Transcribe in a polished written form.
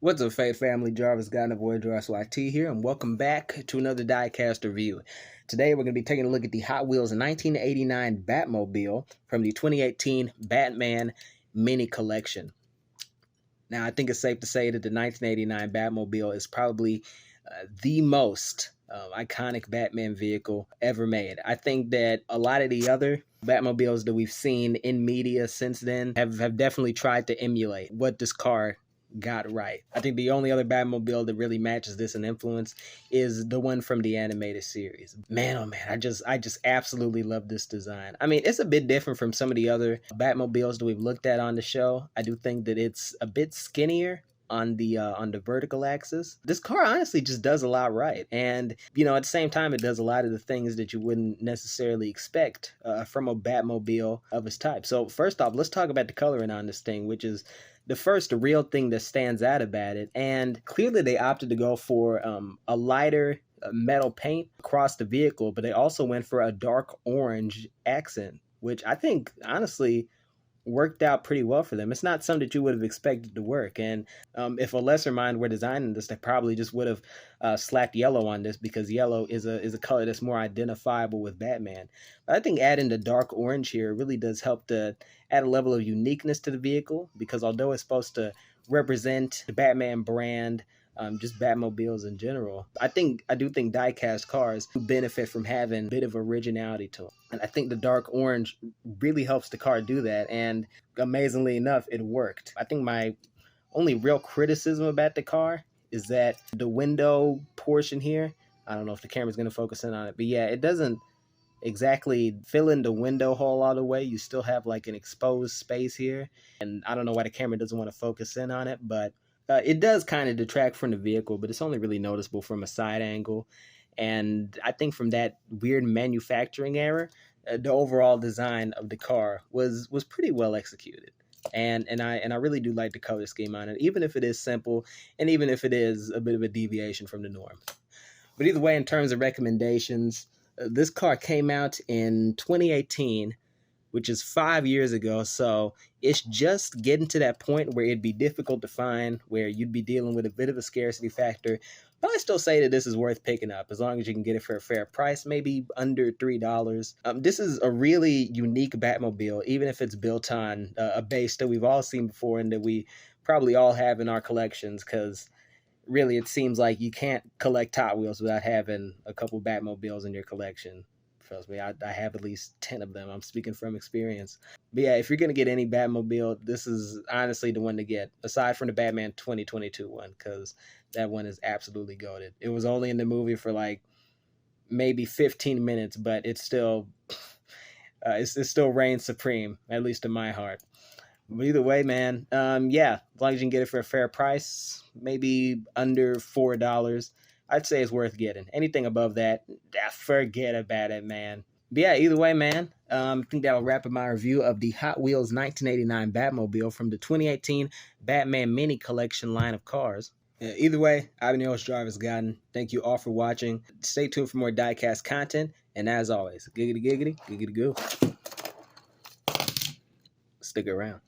What's up, Fate Family? Jarvis Guy and the boy Jarvis YT here, and welcome back to another Diecast review. Today, we're going to be taking a look at the Hot Wheels 1989 Batmobile from the 2018 Batman Mini Collection. Now, I think it's safe to say that the 1989 Batmobile is probably the most iconic Batman vehicle ever made. I think that a lot of the other Batmobiles that we've seen in media since then have definitely tried to emulate what this car got right. I think the only other Batmobile that really matches this in influence is the one from the animated series. Man, oh man, I just absolutely love this design. I mean, it's a bit different from some of the other Batmobiles that we've looked at on the show. I do think that it's a bit skinnier on the vertical axis. This car honestly just does a lot right, and at the same time it does a lot of the things that you wouldn't necessarily expect from a Batmobile of its type. So first off, let's talk about the coloring on this thing, which is the first real thing that stands out about it. And clearly they opted to go for a lighter metal paint across the vehicle, but they also went for a dark orange accent, which I think honestly worked out pretty well for them. It's not something that you would have expected to work. And if a lesser mind were designing this, they probably just would have slapped yellow on this, because yellow is a color that's more identifiable with Batman. But I think adding the dark orange here really does help to add a level of uniqueness to the vehicle, because although it's supposed to represent the Batman brand, just Batmobiles in general, I do think diecast cars benefit from having a bit of originality to them. And I think the dark orange really helps the car do that, and amazingly enough, it worked. I think my only real criticism about the car is that the window portion here, I don't know if the camera's going to focus in on it, but yeah, it doesn't exactly fill in the window hole all the way. You still have like an exposed space here, and I don't know why the camera doesn't want to focus in on it, but it does kind of detract from the vehicle, but it's only really noticeable from a side angle. And I think from that weird manufacturing error, the overall design of the car was pretty well executed. And I really do like the color scheme on it, even if it is simple, and even if it is a bit of a deviation from the norm. But either way, in terms of recommendations, this car came out in 2018, which is 5 years ago, so it's just getting to that point where it'd be difficult to find, where you'd be dealing with a bit of a scarcity factor. But I still say that this is worth picking up, as long as you can get it for a fair price, maybe under $3. This is a really unique Batmobile, even if it's built on a base that we've all seen before and that we probably all have in our collections, because really it seems like you can't collect Hot Wheels without having a couple Batmobiles in your collection. Trust me, I have at least 10 of them. I'm speaking from experience. But yeah, if you're going to get any Batmobile, this is honestly the one to get, aside from the Batman 2022 one, because that one is absolutely goated. It was only in the movie for like maybe 15 minutes, but it still it still reigns supreme, at least in my heart. But either way, man, yeah, as long as you can get it for a fair price, maybe under $4, I'd say it's worth getting. Anything above that, forget about it, man. But yeah, either way, man, I think that'll wrap up my review of the Hot Wheels 1989 Batmobile from the 2018 Batman Mini Collection line of cars. Either way, I've been your host, Jarvis Godden. Thank you all for watching. Stay tuned for more diecast content. And as always, giggity giggity, giggity goo. Stick around.